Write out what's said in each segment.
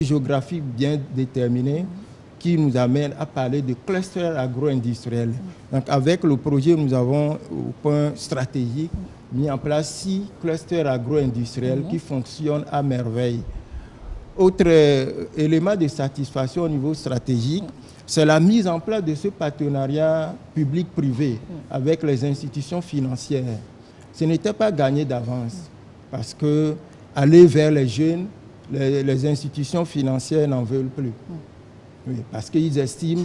géographique bien déterminé qui nous amène à parler de cluster agro-industriel. Donc avec le projet, nous avons au point stratégique mis en place 6 clusters agro-industriels qui fonctionnent à merveille. Autre élément de satisfaction au niveau stratégique, c'est la mise en place de ce partenariat public-privé avec les institutions financières. Ce n'était pas gagné d'avance parce que aller vers les jeunes, les institutions financières n'en veulent plus. Oui, parce qu'ils estiment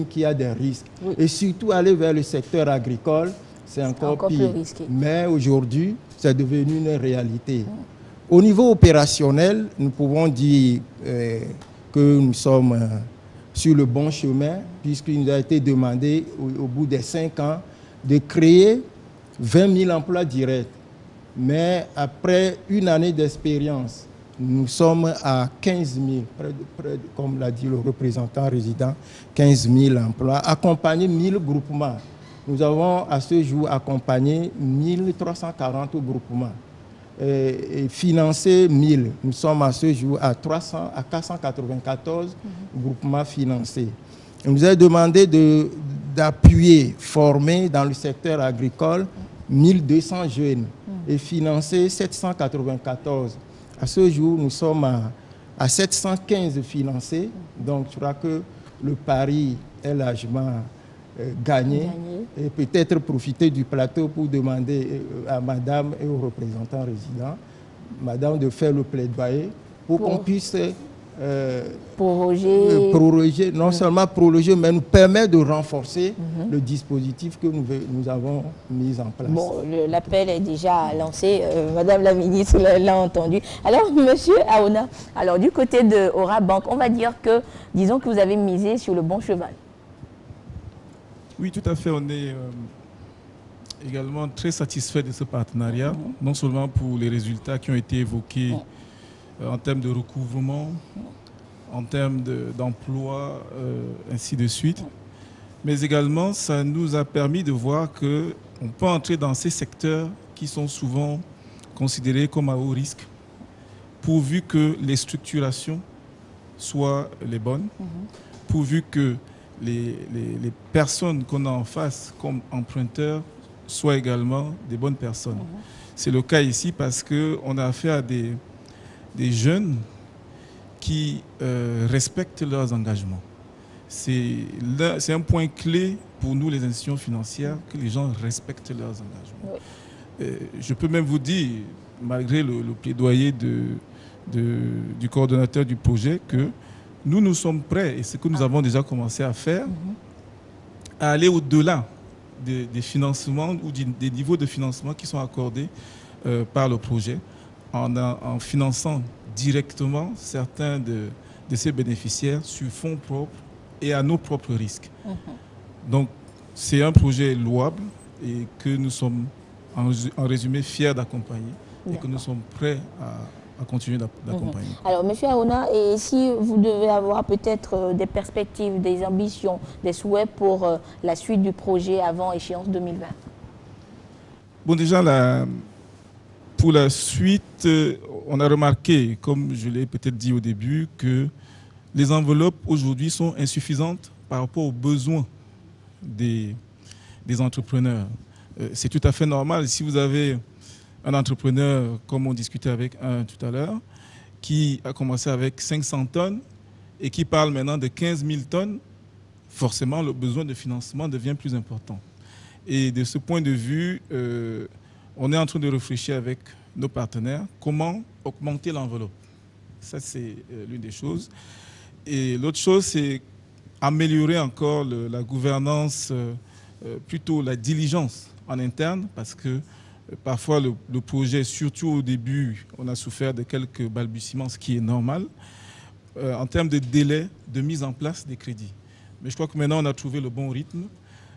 qu'il y a des risques. Oui. Et surtout aller vers le secteur agricole, c'est encore pire. Plus risqué. Mais aujourd'hui, c'est devenu une réalité. Au niveau opérationnel, nous pouvons dire que nous sommes sur le bon chemin, puisqu'il nous a été demandé au bout des 5 ans de créer 20 000 emplois directs. Mais après une année d'expérience, nous sommes à 15 000, comme l'a dit le représentant résident, 15 000 emplois, accompagnés 1000 groupements. Nous avons à ce jour accompagné 1340 groupements et financé 1000. Nous sommes à ce jour à 494 groupements financés. Il nous a demandé d'appuyer, former dans le secteur agricole 1200 jeunes et financer 794. À ce jour, nous sommes à 715 financés. Donc, je crois que le pari est largement gagné. Et peut-être profiter du plateau pour demander à madame et aux représentants résidents, madame, de faire le plaidoyer pour qu'on puisse proroger, non seulement proroger, mais nous permettre de renforcer le dispositif que nous avons mis en place. Bon, l'appel est déjà lancé, madame la ministre l'a entendu. Alors, monsieur Aouna, alors du côté de Orabank, on va dire que, disons que vous avez misé sur le bon cheval. Oui, tout à fait. On est également très satisfait de ce partenariat, non seulement pour les résultats qui ont été évoqués en termes de recouvrement, en termes d'emploi, ainsi de suite. Mais également, ça nous a permis de voir qu'on peut entrer dans ces secteurs qui sont souvent considérés comme à haut risque, pourvu que les structurations soient les bonnes, pourvu que les personnes qu'on a en face comme emprunteurs soient également des bonnes personnes. C'est le cas ici parce qu'on a affaire à des jeunes qui respectent leurs engagements. C'est un point clé pour nous, les institutions financières, que les gens respectent leurs engagements. Je peux même vous dire, malgré le plaidoyer du coordonnateur du projet, que nous sommes prêts, et ce que nous avons déjà commencé à faire, à aller au-delà des financements ou des niveaux de financement qui sont accordés par le projet, en finançant directement certains de ces bénéficiaires sur fonds propres et à nos propres risques. Donc, c'est un projet louable et que nous sommes, en résumé, fiers d'accompagner et que nous sommes prêts à continuer d'accompagner. Alors, M. Aouna, et si vous devez avoir peut-être des perspectives, des ambitions, des souhaits pour la suite du projet avant échéance 2020? Bon, déjà, pour la suite, on a remarqué, comme je l'ai peut-être dit au début, que les enveloppes aujourd'hui sont insuffisantes par rapport aux besoins des entrepreneurs. C'est tout à fait normal. Si vous avez un entrepreneur, comme on discutait avec un tout à l'heure, qui a commencé avec 500 tonnes et qui parle maintenant de 15 000 tonnes, forcément le besoin de financement devient plus important. Et de ce point de vue, on est en train de réfléchir avec nos partenaires comment augmenter l'enveloppe. Ça, c'est l'une des choses. Et l'autre chose, c'est améliorer encore la gouvernance, plutôt la diligence en interne, parce que parfois le projet, surtout au début, on a souffert de quelques balbutiements, ce qui est normal, en termes de délai de mise en place des crédits. Mais je crois que maintenant, on a trouvé le bon rythme.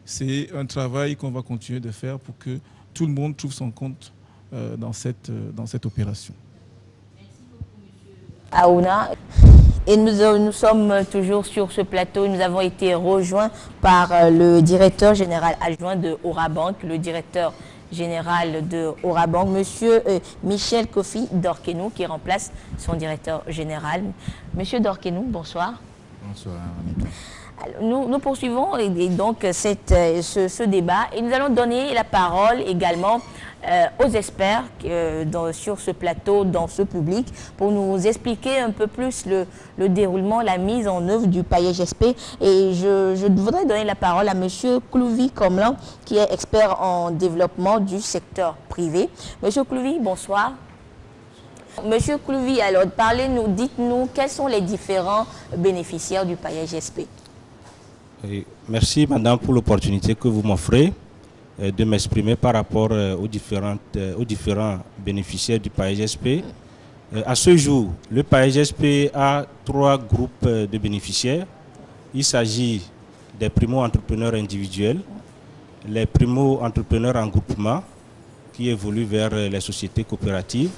C'est un travail qu'on va continuer de faire pour que tout le monde trouve son compte dans cette opération. Merci beaucoup, M. Aouna. Et nous sommes toujours sur ce plateau. Nous avons été rejoints par le directeur général adjoint de Orabank, le directeur général de Orabank, Monsieur Michel Kofi Dorkenou, qui remplace son directeur général. Monsieur Dorkenou, bonsoir. Bonsoir. Alors, nous poursuivons donc ce débat et nous allons donner la parole également aux experts sur ce plateau, dans ce public, pour nous expliquer un peu plus le déroulement, la mise en œuvre du PAEGSP. Et je voudrais donner la parole à Monsieur Clouvi Komlan, qui est expert en développement du secteur privé. Monsieur Clouvi, bonsoir. Monsieur Clouvi, alors parlez-nous, dites-nous quels sont les différents bénéficiaires du PAEGSP. Merci madame pour l'opportunité que vous m'offrez de m'exprimer par rapport aux différents bénéficiaires du PAEGSP. À ce jour, le PAEGSP a 3 groupes de bénéficiaires. Il s'agit des primo-entrepreneurs individuels, les primo-entrepreneurs en groupement qui évoluent vers les sociétés coopératives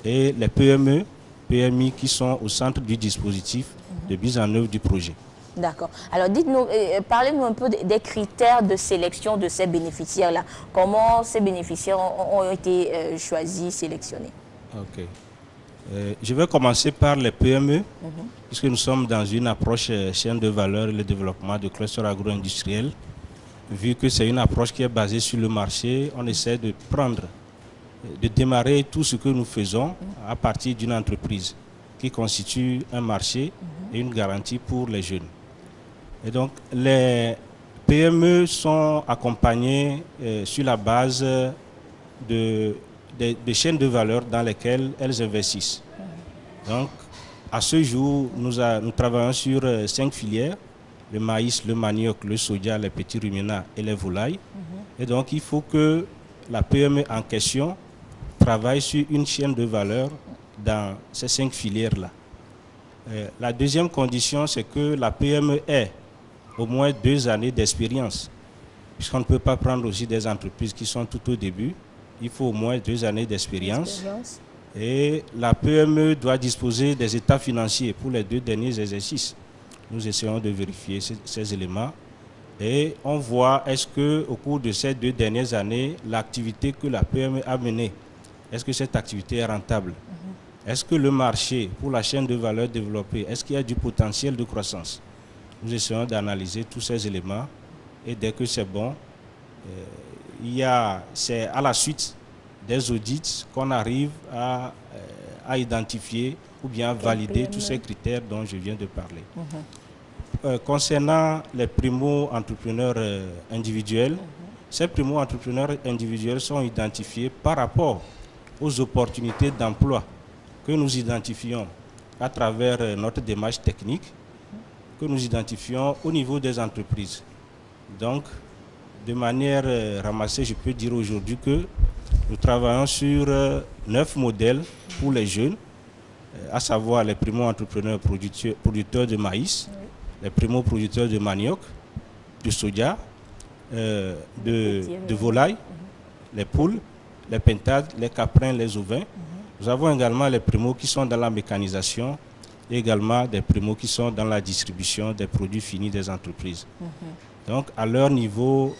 et les PME, PMI qui sont au centre du dispositif de mise en œuvre du projet. D'accord. Alors dites-nous, parlez-nous un peu des critères de sélection de ces bénéficiaires-là. Comment ces bénéficiaires ont été choisis, sélectionnés? Ok. Je vais commencer par les PME, puisque nous sommes dans une approche chaîne de valeur et le développement de clusters agro-industriels. Vu que c'est une approche qui est basée sur le marché, on essaie de démarrer tout ce que nous faisons à partir d'une entreprise qui constitue un marché et une garantie pour les jeunes. Et donc, les PME sont accompagnées sur la base de chaînes de valeur dans lesquelles elles investissent. Donc, à ce jour, nous travaillons sur 5 filières, le maïs, le manioc, le soja, les petits ruminants et les volailles. Et donc, il faut que la PME en question travaille sur une chaîne de valeur dans ces 5 filières-là. La deuxième condition, c'est que la PME ait au moins 2 années d'expérience, puisqu'on ne peut pas prendre aussi des entreprises qui sont tout au début. Il faut au moins 2 années d'expérience. Et la PME doit disposer des états financiers pour les 2 derniers exercices. Nous essayons de vérifier ces éléments et on voit est-ce qu'au cours de ces 2 dernières années, l'activité que la PME a menée, est-ce que cette activité est rentable? Est-ce que le marché pour la chaîne de valeur développée, est-ce qu'il y a du potentiel de croissance? Nous essayons d'analyser tous ces éléments et dès que c'est bon, c'est à la suite des audits qu'on arrive à identifier ou bien valider tous ces critères dont je viens de parler. Concernant les primo-entrepreneurs individuels, ces primo-entrepreneurs individuels sont identifiés par rapport aux opportunités d'emploi que nous identifions à travers notre démarche technique, que nous identifions au niveau des entreprises. Donc, de manière ramassée, je peux dire aujourd'hui que nous travaillons sur 9 modèles pour les jeunes, à savoir les primo-entrepreneurs producteurs de maïs, les primo-producteurs de manioc, de soja, de volaille, les poules, les pintades, les caprins, les ovins. Nous avons également les primos qui sont dans la mécanisation et également des primos qui sont dans la distribution des produits finis des entreprises. Donc, à leur niveau,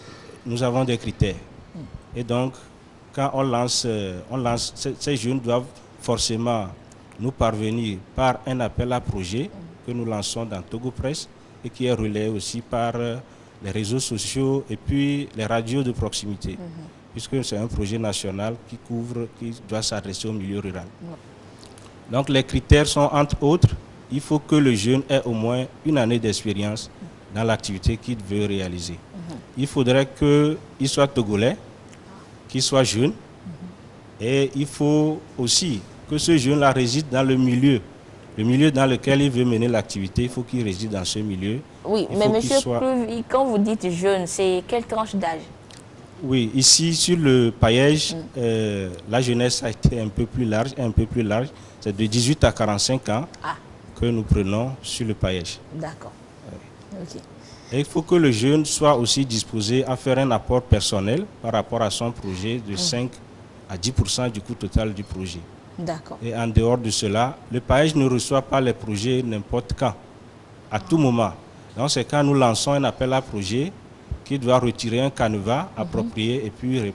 nous avons des critères. Et donc, quand on lance ces jeunes doivent forcément nous parvenir par un appel à projet que nous lançons dans Togo Presse et qui est relayé aussi par les réseaux sociaux et puis les radios de proximité, puisque c'est un projet national qui doit s'adresser au milieu rural. Donc les critères sont entre autres, il faut que le jeune ait au moins 1 année d'expérience dans l'activité qu'il veut réaliser. Il faudrait qu'il soit togolais, qu'il soit jeune, et il faut aussi que ce jeune-là réside dans le milieu dans lequel il veut mener l'activité, il faut qu'il réside dans ce milieu. Oui, mais monsieur Clouvi, quand vous dites jeune, c'est quelle tranche d'âge? Oui, ici sur le PAEG, la jeunesse a été un peu plus large. C'est de 18 à 45 ans que nous prenons sur le PAEG. D'accord. Okay. Et il faut que le jeune soit aussi disposé à faire un apport personnel par rapport à son projet de 5 à 10% du coût total du projet. D'accord. Et en dehors de cela, le PAEG ne reçoit pas les projets n'importe quand, à tout moment. Donc c'est quand nous lançons un appel à projet qui doit retirer un canevas approprié et puis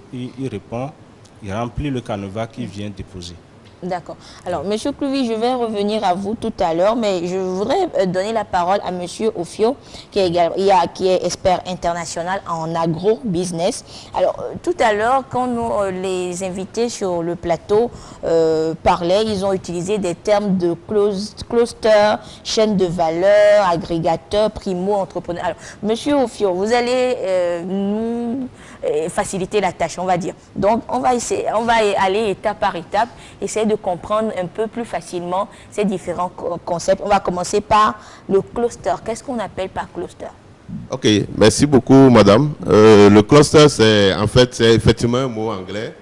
il remplit le canevas qu'il vient déposer. D'accord. Alors, Monsieur Clouvy, je vais revenir à vous tout à l'heure, mais je voudrais donner la parole à Monsieur Ofio, qui est expert international en agro-business. Alors, tout à l'heure, quand les invités sur le plateau parlaient, ils ont utilisé des termes de cluster, chaîne de valeur, agrégateur, primo-entrepreneur. Alors, Monsieur Ofio, vous allez nous faciliter la tâche, on va dire. Donc, on va aller étape par étape, essayer de comprendre un peu plus facilement ces différents concepts. On va commencer par le cluster. Qu'est-ce qu'on appelle par cluster? Ok, merci beaucoup, madame. Le cluster, c'est effectivement un mot anglais,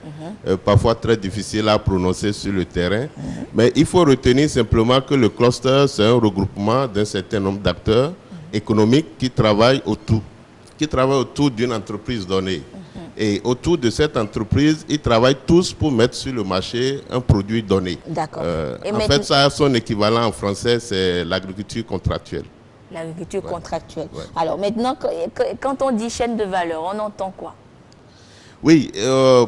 parfois très difficile à prononcer sur le terrain. Mais il faut retenir simplement que le cluster, c'est un regroupement d'un certain nombre d'acteurs économiques qui travaillent autour d'une entreprise donnée. Et autour de cette entreprise, ils travaillent tous pour mettre sur le marché un produit donné. D'accord. En fait, ça a son équivalent en français, c'est l'agriculture contractuelle. L'agriculture contractuelle. Ouais. Alors maintenant, quand on dit chaîne de valeur, on entend quoi? Oui,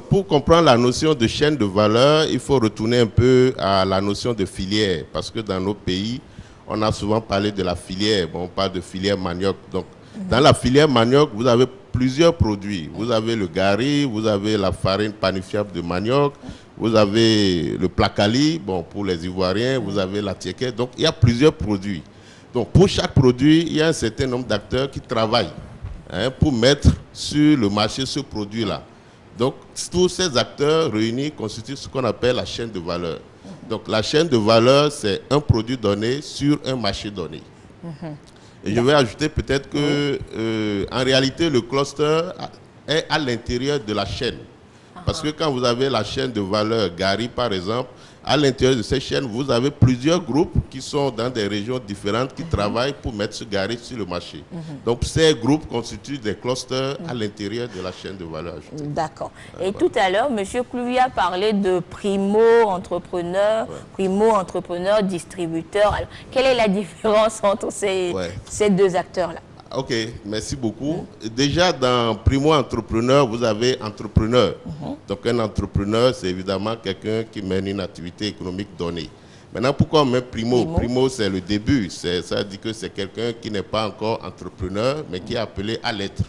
pour comprendre la notion de chaîne de valeur, il faut retourner un peu à la notion de filière. Parce que dans nos pays, on a souvent parlé de la filière. Bon, on parle de filière manioc. Donc, dans la filière manioc, vous avez plusieurs produits. Vous avez le gari, vous avez la farine panifiable de manioc, vous avez le placali, bon, pour les Ivoiriens, vous avez la tiéké. Donc, il y a plusieurs produits. Donc, pour chaque produit, il y a un certain nombre d'acteurs qui travaillent pour mettre sur le marché ce produit-là. Donc, tous ces acteurs réunis constituent ce qu'on appelle la chaîne de valeur. Donc, la chaîne de valeur, c'est un produit donné sur un marché donné. Et je vais ajouter peut-être que, en réalité, le cluster est à l'intérieur de la chaîne. Parce que quand vous avez la chaîne de valeur Gari, par exemple, à l'intérieur de cette chaîne, vous avez plusieurs groupes qui sont dans des régions différentes qui travaillent pour mettre ce Gari sur le marché. Donc, ces groupes constituent des clusters à l'intérieur de la chaîne de valeur. D'accord. Et tout à l'heure, M. Clouvy a parlé de primo-entrepreneur, primo-entrepreneur, distributeur. Alors, quelle est la différence entre ces deux acteurs-là? Ok, merci beaucoup. Déjà, dans primo-entrepreneur, vous avez entrepreneur. Donc, un entrepreneur, c'est évidemment quelqu'un qui mène une activité économique donnée. Maintenant, pourquoi on met primo? Primo, c'est le début. Ça dit que c'est quelqu'un qui n'est pas encore entrepreneur, mais qui est appelé à l'être.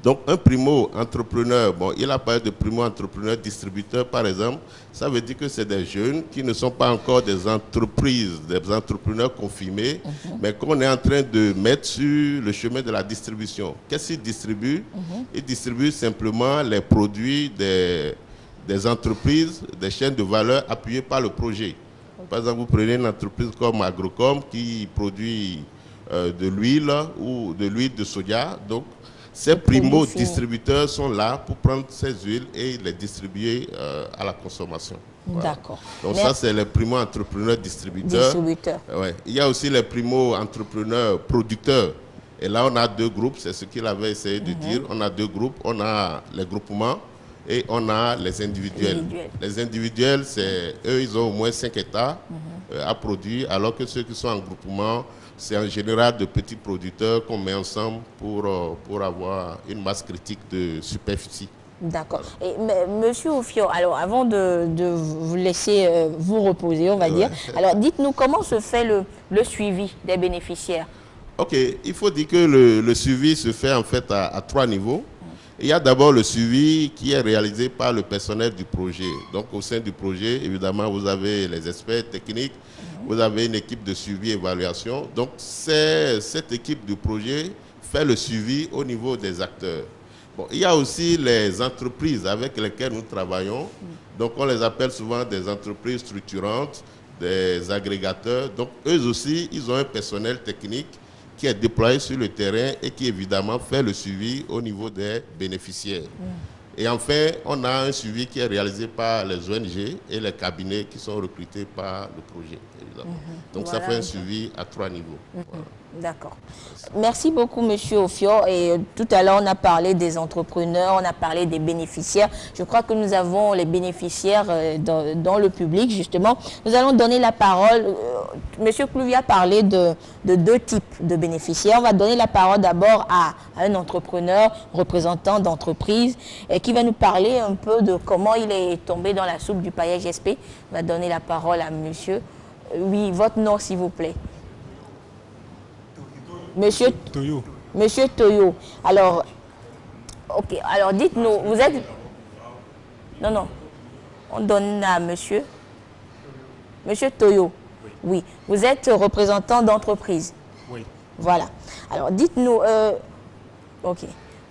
Donc, un primo-entrepreneur, bon, il a parlé de primo-entrepreneur distributeur, par exemple. Ça veut dire que c'est des jeunes qui ne sont pas encore des entreprises, des entrepreneurs confirmés, mais qu'on est en train de mettre sur le chemin de la distribution. Qu'est-ce qu'ils distribuent? Ils distribuent simplement les produits des entreprises, des chaînes de valeur appuyées par le projet. Par exemple, vous prenez une entreprise comme Agrocom qui produit de l'huile ou de l'huile de soja. Donc, ces primo-distributeurs sont là pour prendre ces huiles et les distribuer à la consommation. Voilà. D'accord. Donc ça, c'est les primo-entrepreneurs distributeurs. Ouais. Il y a aussi les primo-entrepreneurs producteurs. Et là, on a deux groupes, c'est ce qu'il avait essayé de dire. On a deux groupes, on a les groupements et on a les individuels. Les individuels, c'est eux, ils ont au moins 5 hectares à produire, alors que ceux qui sont en groupement, c'est en général de petits producteurs qu'on met ensemble pour avoir une masse critique de superficie. D'accord. Et Monsieur Ofio, alors avant de vous laisser vous reposer, on va dire, alors dites-nous comment se fait le suivi des bénéficiaires? Ok, il faut dire que le suivi se fait en fait à 3 niveaux. Il y a d'abord le suivi qui est réalisé par le personnel du projet. Donc au sein du projet, évidemment, vous avez les experts techniques, vous avez une équipe de suivi et évaluation. Donc cette équipe du projet fait le suivi au niveau des acteurs. Bon, il y a aussi les entreprises avec lesquelles nous travaillons. Donc on les appelle souvent des entreprises structurantes, des agrégateurs. Donc eux aussi, ils ont un personnel technique qui est déployé sur le terrain et qui évidemment fait le suivi au niveau des bénéficiaires. Et enfin, on a un suivi qui est réalisé par les ONG et les cabinets qui sont recrutés par le projet. Donc Voilà. ça fait un suivi à 3 niveaux. Voilà. D'accord. Merci beaucoup, Monsieur Offior. Et tout à l'heure, on a parlé des entrepreneurs, on a parlé des bénéficiaires. Je crois que nous avons les bénéficiaires dans le public, justement. Nous allons donner la parole. Monsieur Clouvy a parlé de 2 types de bénéficiaires. On va donner la parole d'abord à un entrepreneur, représentant d'entreprise, qui va nous parler un peu de comment il est tombé dans la soupe du paillage SP. On va donner la parole à monsieur. Oui, votre nom, s'il vous plaît. Monsieur Toyo. Monsieur Toyo. Alors, ok. Alors, dites-nous, vous êtes... Non, non. On donne à monsieur. Monsieur Toyo. Oui. Vous êtes représentant d'entreprise. Oui. Voilà. Alors, dites-nous... ok.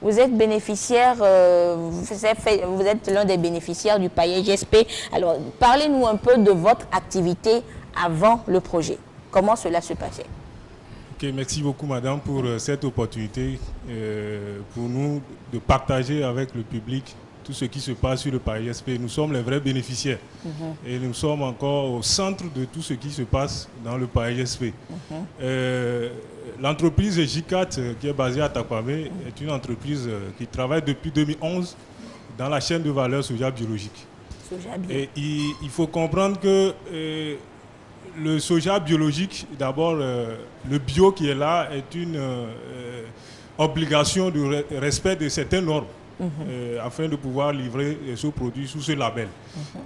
Vous êtes bénéficiaire, vous êtes l'un des bénéficiaires du paillage SP. Alors, parlez-nous un peu de votre activité avant le projet. Comment cela se passait? Ok, merci beaucoup madame pour cette opportunité pour nous de partager avec le public tout ce qui se passe sur le paillage SP. Nous sommes les vrais bénéficiaires et nous sommes encore au centre de tout ce qui se passe dans le paillage SP. L'entreprise J4 qui est basée à Takwame est une entreprise qui travaille depuis 2011 dans la chaîne de valeur soja biologique. Soja bio. Et il faut comprendre que le soja biologique, d'abord, le bio qui est là est une obligation de respect de certaines normes afin de pouvoir livrer ce produit sous ce label.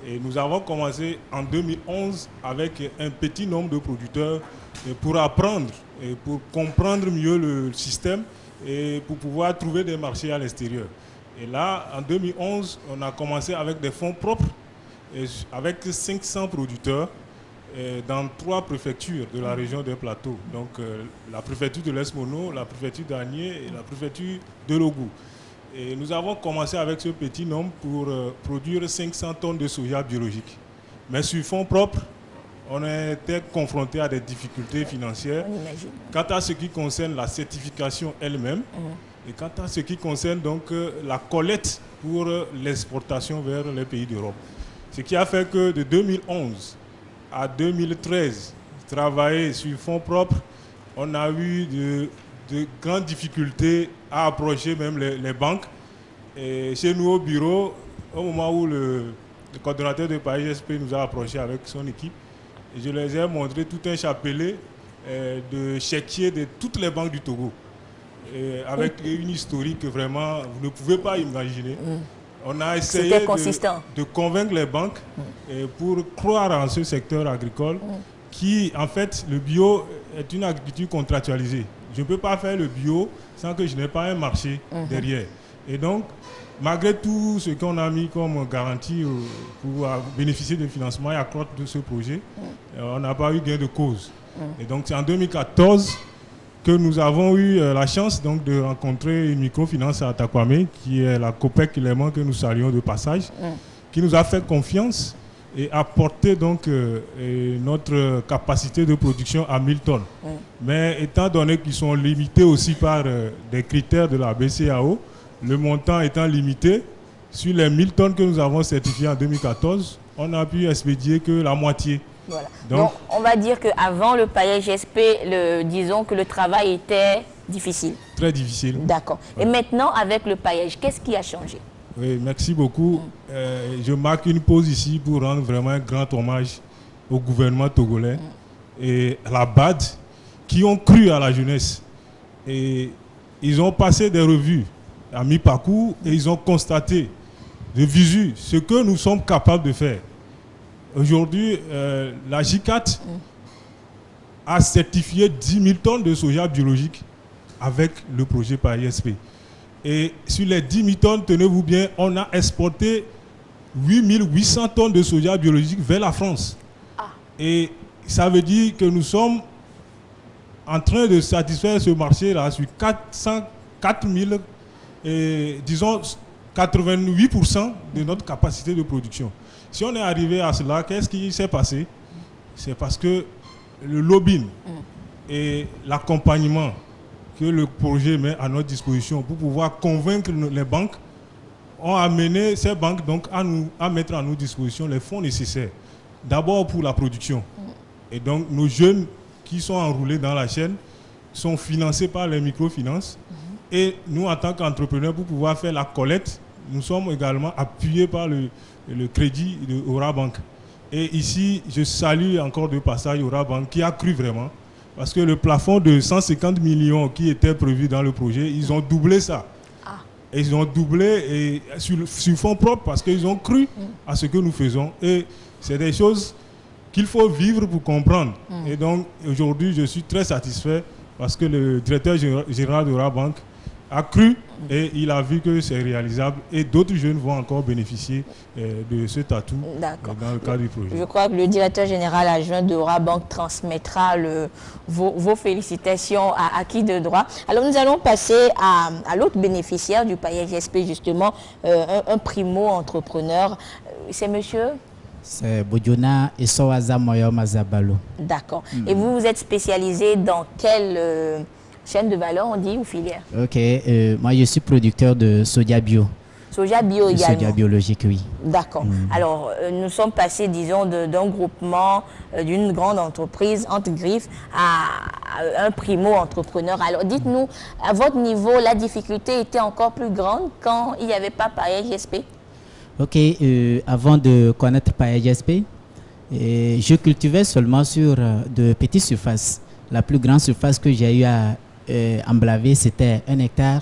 Et nous avons commencé en 2011 avec un petit nombre de producteurs pour apprendre et pour comprendre mieux le système et pour pouvoir trouver des marchés à l'extérieur. Et là, en 2011, on a commencé avec des fonds propres, avec 500 producteurs dans 3 préfectures de la région des plateaux. Donc la préfecture de l'Est-Mono, la préfecture d'Anié et la préfecture de Logou. Et nous avons commencé avec ce petit nombre pour produire 500 tonnes de soja biologique. Mais sur fonds propres, on était confronté à des difficultés financières. On imagine. Quant à ce qui concerne la certification elle-même, et quant à ce qui concerne donc la collecte pour l'exportation vers les pays d'Europe. Ce qui a fait que de 2011 à 2013, travailler sur fonds propres, on a eu de grandes difficultés à approcher même les banques. Et chez nous au bureau, au moment où le coordonnateur de paillage SP nous a approché avec son équipe, je les ai montré tout un chapelet de chéquiers de toutes les banques du Togo, avec une historique que vraiment vous ne pouvez pas imaginer. On a essayé de convaincre les banques pour croire en ce secteur agricole qui, en fait, le bio est une agriculture contractualisée. Je ne peux pas faire le bio sans que je n'ai pas un marché derrière. Et donc, malgré tout ce qu'on a mis comme garantie pour bénéficier de financement et accroître de ce projet, on n'a pas eu gain de cause. Et donc, c'est en 2014 que nous avons eu la chance donc, de rencontrer une microfinance à Takwame, qui est la COPEC Léman que nous saluons de passage, qui nous a fait confiance et a porté donc notre capacité de production à 1000 tonnes. Mais étant donné qu'ils sont limités aussi par des critères de la BCAO, le montant étant limité, sur les 1000 tonnes que nous avons certifiées en 2014, on n'a pu expédier que la moitié. Voilà. Donc, on va dire qu'avant le paillage SP, disons que le travail était difficile. Très difficile. D'accord. Ouais. Et maintenant, avec le paillage, qu'est-ce qui a changé? Oui, merci beaucoup. Je marque une pause ici pour rendre vraiment un grand hommage au gouvernement togolais et à la BAD qui ont cru à la jeunesse. Et ils ont passé des revues à mi-parcours et ils ont constaté de visu ce que nous sommes capables de faire. Aujourd'hui, la J4 a certifié 10 000 tonnes de soja biologique avec le projet paillage SP. Et sur les 10 000 tonnes, tenez-vous bien, on a exporté 8 800 tonnes de soja biologique vers la France. Et ça veut dire que nous sommes en train de satisfaire ce marché-là sur 4 000, disons 88% de notre capacité de production. Si on est arrivé à cela, qu'est-ce qui s'est passé? C'est parce que le lobbying et l'accompagnement que le projet met à notre disposition pour pouvoir convaincre les banques ont amené ces banques donc à mettre à nos dispositions les fonds nécessaires. D'abord pour la production. Et donc, nos jeunes qui sont enroulés dans la chaîne sont financés par les microfinances. Et nous, en tant qu'entrepreneurs, pour pouvoir faire la collecte, nous sommes également appuyés par le crédit de Aura Bank. Et ici, je salue encore de passage Aura Bank qui a cru vraiment. Parce que le plafond de 150 millions qui était prévu dans le projet, ils ont doublé ça. Et ils ont doublé et sur fonds propres parce qu'ils ont cru à ce que nous faisons. Et c'est des choses qu'il faut vivre pour comprendre. Et donc, aujourd'hui, je suis très satisfait parce que le directeur général de Aura Bank a cru et il a vu que c'est réalisable. Et d'autres jeunes vont encore bénéficier de cet atout dans le cadre du projet. Je crois que le directeur général adjoint de Aura Bank transmettra vos félicitations à qui de droit. Alors, nous allons passer à l'autre bénéficiaire du paillage SP, justement, un primo-entrepreneur. C'est monsieur? C'est Bodjona Essowaza Moyo Mazabalo. D'accord. Et vous, vous êtes spécialisé dans quelle chaîne de valeur, on dit, ou filière? Ok. Moi, je suis producteur de soja bio. Soja bio également? Soja biologique, oui. D'accord. Alors, nous sommes passés, disons, d'un groupement, d'une grande entreprise, entre griffes, à un primo-entrepreneur. Alors, dites-nous, à votre niveau, la difficulté était encore plus grande quand il n'y avait pas paillage SP? Ok. Avant de connaître paillage SP, je cultivais seulement sur de petites surfaces. La plus grande surface que j'ai eu à emblaver, c'était 1,50 hectare.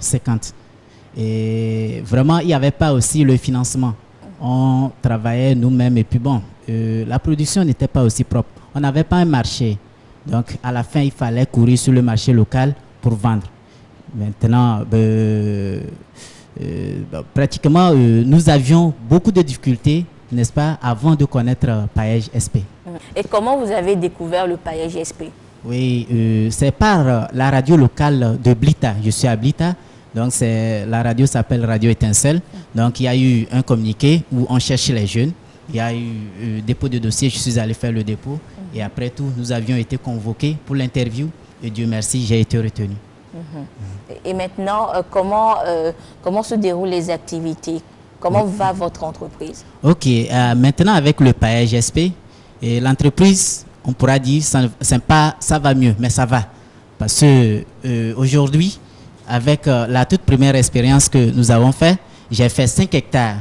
Et vraiment, il n'y avait pas aussi le financement. On travaillait nous-mêmes et puis bon, la production n'était pas aussi propre. On n'avait pas un marché. Donc, à la fin, il fallait courir sur le marché local pour vendre. Maintenant, pratiquement, nous avions beaucoup de difficultés, n'est-ce pas, avant de connaître paillage SP. Et comment vous avez découvert le paillage SP? Oui, c'est par la radio locale de Blita. Je suis à Blita, donc la radio s'appelle Radio Étincelle. Donc il y a eu un communiqué où on cherchait les jeunes. Il y a eu dépôt de dossier, je suis allé faire le dépôt. Et après tout, nous avions été convoqués pour l'interview. Et Dieu merci, j'ai été retenu. Et maintenant, comment se déroulent les activités? Comment va votre entreprise? Ok, maintenant avec le paillage SP, l'entreprise, on pourra dire ça va mieux, mais ça va. Parce que aujourd'hui, avec la toute première expérience que nous avons faite, j'ai fait 5 hectares.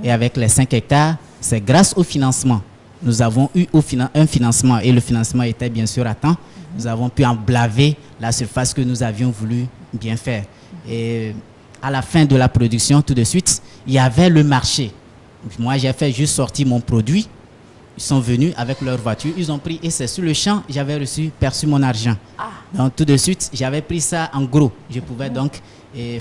Et avec les 5 hectares, c'est grâce au financement. Nous avons eu un financement et le financement était bien sûr à temps. Nous avons pu emblaver la surface que nous avions voulu bien faire. Et à la fin de la production, tout de suite, il y avait le marché. Moi, j'ai fait juste sortir mon produit. Ils sont venus avec leur voiture, ils ont pris et c'est sur le champ, j'avais perçu mon argent. Donc tout de suite, j'avais pris ça en gros. Je pouvais donc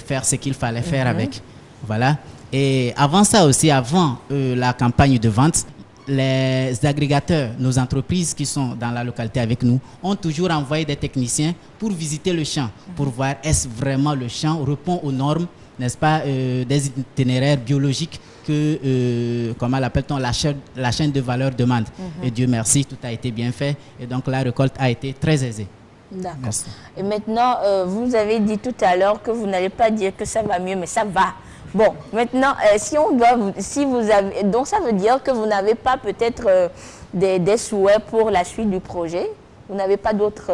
faire ce qu'il fallait faire avec. Voilà. Et avant ça aussi, avant la campagne de vente, les agrégateurs, nos entreprises qui sont dans la localité avec nous, ont toujours envoyé des techniciens pour visiter le champ, pour voir est-ce vraiment le champ répond aux normes, n'est-ce pas, des itinéraires biologiques que, comment l'appelle-t-on, la chaîne de valeur demande. Et Dieu merci, tout a été bien fait. Et donc la récolte a été très aisée. D'accord. Et maintenant, vous avez dit tout à l'heure que vous n'allez pas dire que ça va mieux, mais ça va. Bon, maintenant, si vous avez, donc ça veut dire que vous n'avez pas peut-être des souhaits pour la suite du projet? Vous n'avez pas d'autres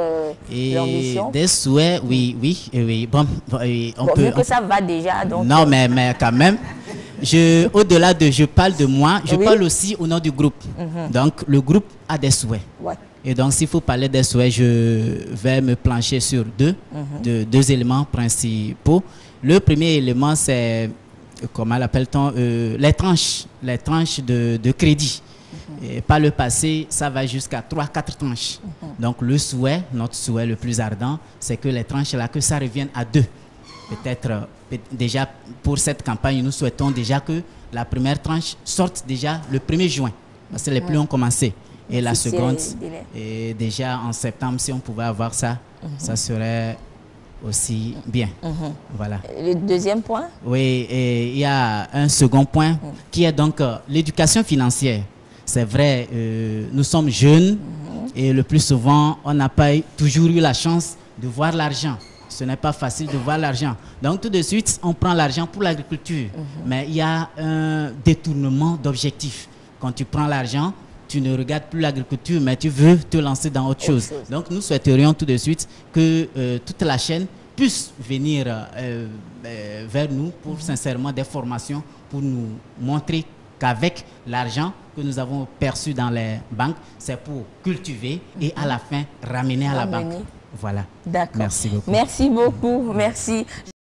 ambitions? Des souhaits, oui. Bon, on peut. Vu que ça va déjà, donc. Non, mais quand même. Au-delà de je parle de moi, je parle aussi au nom du groupe. Donc, le groupe a des souhaits. Et donc, s'il faut parler des souhaits, je vais me plancher sur deux éléments principaux. Le premier élément, c'est, comment l'appelle-t-on, les tranches de crédit. Et par le passé, ça va jusqu'à 3-4 tranches. Donc, notre souhait le plus ardent, c'est que les tranches-là, que ça revienne à 2. Peut-être déjà pour cette campagne, nous souhaitons déjà que la première tranche sorte déjà le 1er juin. Parce que les pluies ont commencé. Et la seconde, et déjà en septembre, si on pouvait avoir ça, ça serait aussi bien. Voilà. Le deuxième point? Oui, et il y a un second point qui est donc l'éducation financière. C'est vrai, nous sommes jeunes et le plus souvent, on n'a pas toujours eu la chance de voir l'argent. Ce n'est pas facile de voir l'argent. Donc tout de suite, on prend l'argent pour l'agriculture. Mais il y a un détournement d'objectifs. Quand tu prends l'argent, tu ne regardes plus l'agriculture, mais tu veux te lancer dans autre chose. Donc nous souhaiterions tout de suite que toute la chaîne puisse venir vers nous pour sincèrement des formations, pour nous montrer qu'avec l'argent que nous avons perçu dans les banques, c'est pour cultiver et à la fin ramener à la banque. Voilà. D'accord. Merci beaucoup. Merci beaucoup. Merci.